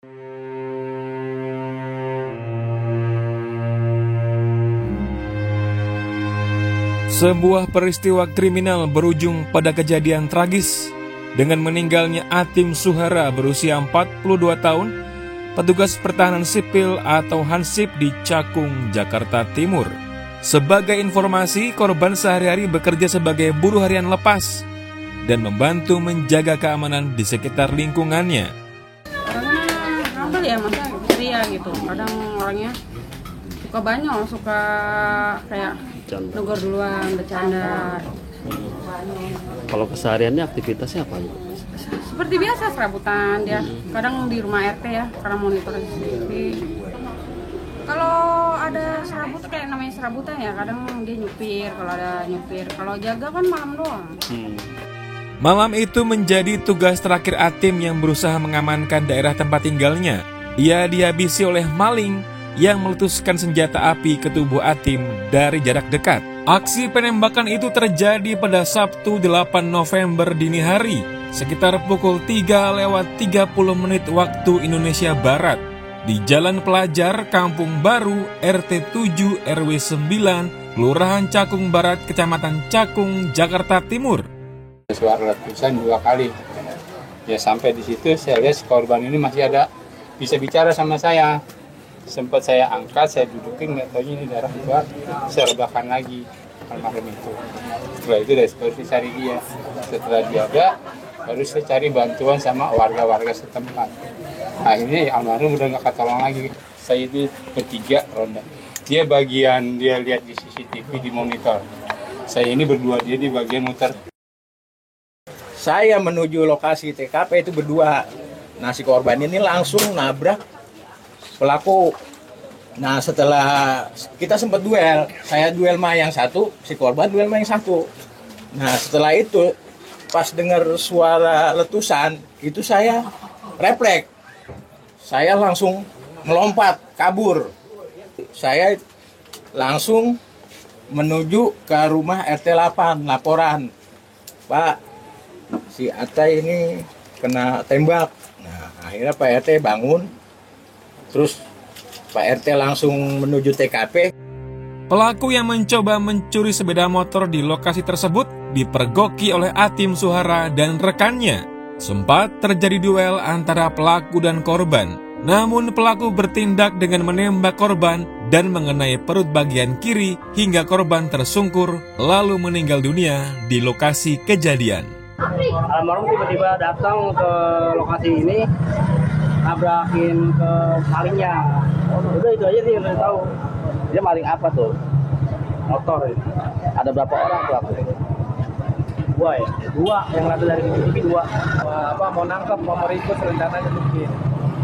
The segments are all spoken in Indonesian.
Sebuah peristiwa kriminal berujung pada kejadian tragis. Dengan meninggalnya Atim Suhara berusia 42 tahun, petugas pertahanan sipil atau Hansip di Cakung, Jakarta Timur. Sebagai informasi, korban sehari-hari bekerja sebagai buruh harian lepas dan membantu menjaga keamanan di sekitar lingkungannya. Orangnya apa ya, masa ceria gitu. Kadang orangnya suka banyak, suka kayak negor duluan, bercanda. Kalau kesehariannya aktivitasnya apa? Seperti biasa, serabutan dia. Kadang di rumah RT ya, karena monitor CCTV. Kalau ada serabut, kayak namanya serabutan ya, kadang dia nyupir, kalau ada nyupir. Kalau jaga kan malam doang. Malam itu menjadi tugas terakhir Atim yang berusaha mengamankan daerah tempat tinggalnya. Ia dihabisi oleh maling yang meletuskan senjata api ke tubuh Atim dari jarak dekat. Aksi penembakan itu terjadi pada Sabtu 8 November dini hari, sekitar pukul 3:30 waktu Indonesia Barat, di Jalan Pelajar, Kampung Baru, RT 7 RW 9, Kelurahan Cakung Barat, Kecamatan Cakung, Jakarta Timur. Suara letusan 2 kali. Ya sampai di situ saya lihat korban ini masih ada, bisa bicara sama saya. Sempat saya angkat, saya dudukin, nggak tahu ini darah keluar, saya rebakan lagi almarhum itu. Setelah itu saya cari dia. Setelah dia ada, baru saya cari bantuan sama warga-warga setempat. Akhirnya almarhum udah nggak ketolong lagi. Saya itu bertiga ronda. Dia bagian dia lihat di CCTV di monitor. Saya ini berdua, dia di bagian muter. Saya menuju lokasi TKP itu berdua. Nah, si korban ini langsung nabrak pelaku. Nah, setelah kita sempat duel, saya duel sama yang satu, si korban duel sama yang satu. Nah, setelah itu pas dengar suara letusan, itu saya refleks. Saya langsung melompat, kabur. Saya langsung menuju ke rumah RT 8, laporan. Pak, si Atta ini kena tembak. Nah, akhirnya Pak RT bangun. Terus Pak RT langsung menuju TKP. Pelaku yang mencoba mencuri sepeda motor di lokasi tersebut dipergoki oleh Atim Suhara dan rekannya. Sempat terjadi duel antara pelaku dan korban. Namun pelaku bertindak dengan menembak korban dan mengenai perut bagian kiri hingga korban tersungkur lalu meninggal dunia di lokasi kejadian. Almarhum tiba-tiba datang ke lokasi ini, nabrakin ke malingnya. Udah itu aja sih yang saya tahu. Dia maling apa tuh? Motor ini. Ada berapa orang pelaku? 2 ya? 2, yang ada dari CCTV 2. Mau nangkep, mau meringkus rencananya mungkin.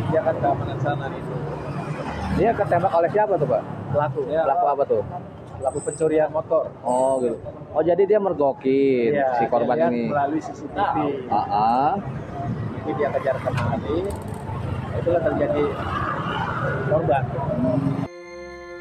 Dia kan keamanan sana itu. Dia ketembak oleh siapa tuh, Pak? Pelaku. Ya, pelaku apa tuh? Pelaku pencurian motor. Oh gitu. Oh jadi dia mergokin si korban ini melalui CCTV. Jadi dia kejar kemari. Itulah terjadi korban.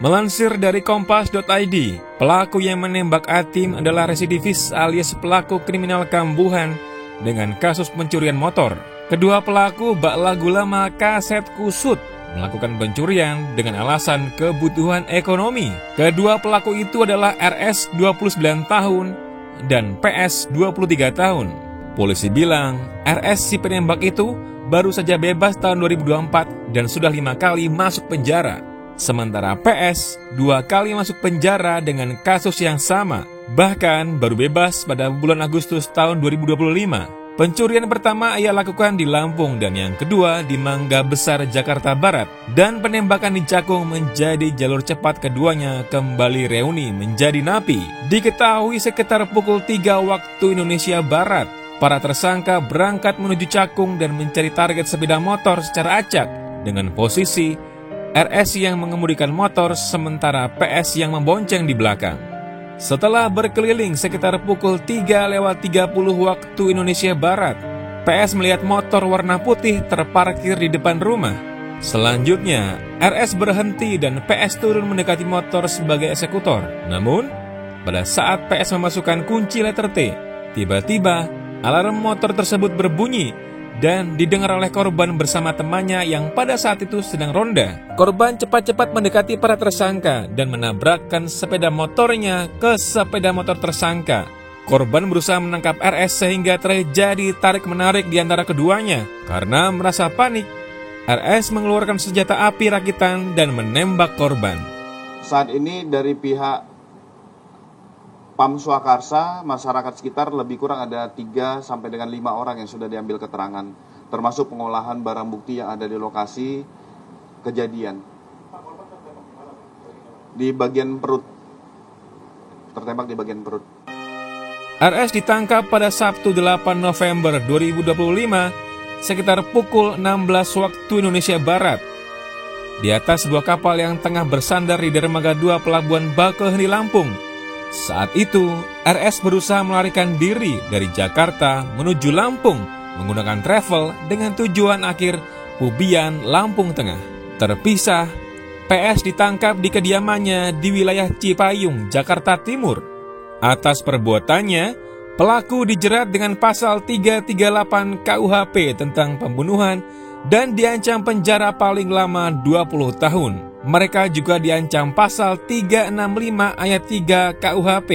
Melansir dari Kompas.id, pelaku yang menembak Atim adalah residivis alias pelaku kriminal kambuhan dengan kasus pencurian motor. Kedua pelaku bak lagu lama kaset kusut melakukan pencurian dengan alasan kebutuhan ekonomi. Kedua pelaku itu adalah RS 29 tahun dan PS 23 tahun. Polisi bilang RS si penembak itu baru saja bebas tahun 2024 dan sudah 5 kali masuk penjara. Sementara PS 2 kali masuk penjara dengan kasus yang sama, bahkan baru bebas pada bulan Agustus tahun 2025. Pencurian pertama ia lakukan di Lampung dan yang kedua di Mangga Besar, Jakarta Barat. Dan penembakan di Cakung menjadi jalur cepat keduanya kembali reuni menjadi napi. Diketahui sekitar pukul 3 waktu Indonesia Barat, para tersangka berangkat menuju Cakung dan mencari target sepeda motor secara acak dengan posisi RS yang mengemudikan motor sementara PS yang membonceng di belakang. Setelah berkeliling sekitar pukul 3:30 waktu Indonesia Barat, PS melihat motor warna putih terparkir di depan rumah. Selanjutnya, RS berhenti dan PS turun mendekati motor sebagai eksekutor. Namun, pada saat PS memasukkan kunci letter T, tiba-tiba alarm motor tersebut berbunyi dan didengar oleh korban bersama temannya yang pada saat itu sedang ronda. Korban cepat-cepat mendekati para tersangka dan menabrakkan sepeda motornya ke sepeda motor tersangka. Korban berusaha menangkap RS sehingga terjadi tarik-menarik di antara keduanya. Karena merasa panik, RS mengeluarkan senjata api rakitan dan menembak korban. Saat ini dari pihak Pam Swakarsa, masyarakat sekitar lebih kurang ada 3 sampai dengan 5 orang yang sudah diambil keterangan, termasuk pengolahan barang bukti yang ada di lokasi kejadian. Di bagian perut, tertembak di bagian perut. RS ditangkap pada Sabtu 8 November 2025 sekitar pukul 16 waktu Indonesia Barat di atas sebuah kapal yang tengah bersandar di dermaga 2 Pelabuhan Bakauheni, Lampung. Saat itu, RS berusaha melarikan diri dari Jakarta menuju Lampung menggunakan travel dengan tujuan akhir Pubian, Lampung Tengah. Terpisah, PS ditangkap di kediamannya di wilayah Cipayung, Jakarta Timur. Atas perbuatannya, pelaku dijerat dengan pasal 338 KUHP tentang pembunuhan dan diancam penjara paling lama 20 tahun. Mereka juga diancam pasal 365 ayat 3 KUHP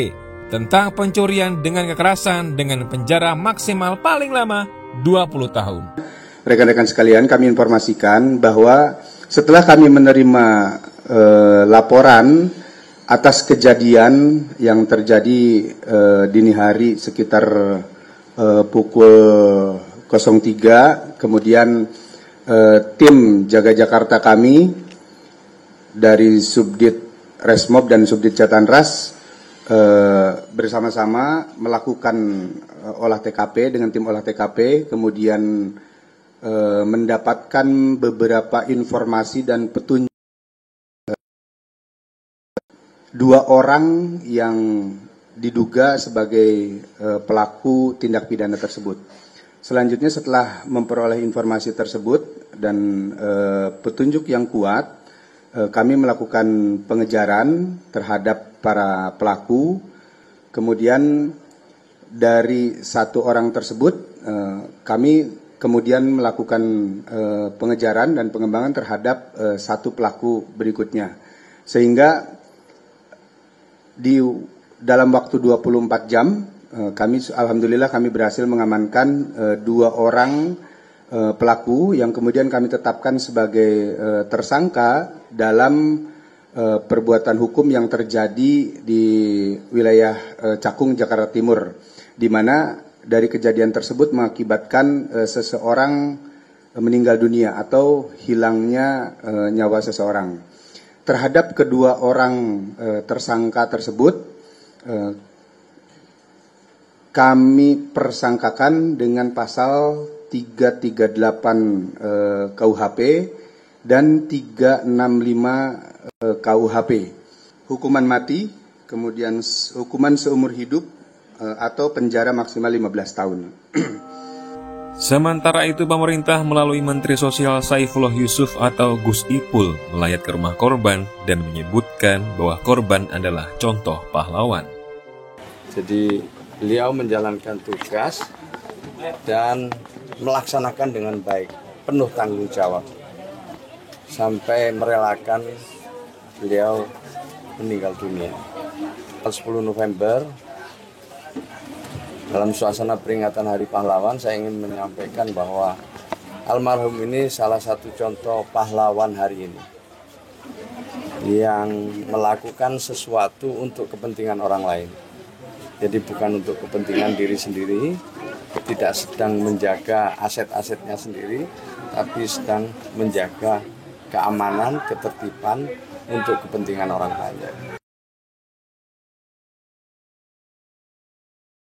tentang pencurian dengan kekerasan dengan penjara maksimal paling lama 20 tahun. Rekan-rekan sekalian, kami informasikan bahwa setelah kami menerima laporan atas kejadian yang terjadi dini hari sekitar pukul 03, kemudian tim Jaga Jakarta kami dari Subdit Resmob dan Subdit Jatanras bersama-sama melakukan olah TKP dengan tim olah TKP, kemudian mendapatkan beberapa informasi dan petunjuk 2 orang yang diduga sebagai pelaku tindak pidana tersebut. Selanjutnya setelah memperoleh informasi tersebut dan petunjuk yang kuat, kami melakukan pengejaran terhadap para pelaku. Kemudian dari 1 orang tersebut, kami kemudian melakukan pengejaran dan pengembangan terhadap 1 pelaku berikutnya. Sehingga di dalam waktu 24 jam, alhamdulillah kami berhasil mengamankan 2 orang pelaku yang kemudian kami tetapkan sebagai tersangka dalam perbuatan hukum yang terjadi di wilayah Cakung, Jakarta Timur, di mana dari kejadian tersebut mengakibatkan seseorang meninggal dunia atau hilangnya nyawa seseorang. Terhadap kedua orang tersangka tersebut, kami persangkakan dengan pasal 338 KUHP dan 365 KUHP. Hukuman mati, kemudian hukuman seumur hidup atau penjara maksimal 15 tahun. Sementara itu, pemerintah melalui Menteri Sosial Saifullah Yusuf atau Gus Ipul melayat ke rumah korban dan menyebutkan bahwa korban adalah contoh pahlawan. Jadi beliau menjalankan tugas dan melaksanakan dengan baik, penuh tanggung jawab, sampai merelakan beliau meninggal dunia. 10 November, dalam suasana peringatan Hari Pahlawan, saya ingin menyampaikan bahwa almarhum ini salah satu contoh pahlawan hari ini yang melakukan sesuatu untuk kepentingan orang lain. Jadi bukan untuk kepentingan diri sendiri, tidak sedang menjaga aset-asetnya sendiri, tapi sedang menjaga keamanan, ketertiban untuk kepentingan orang lain.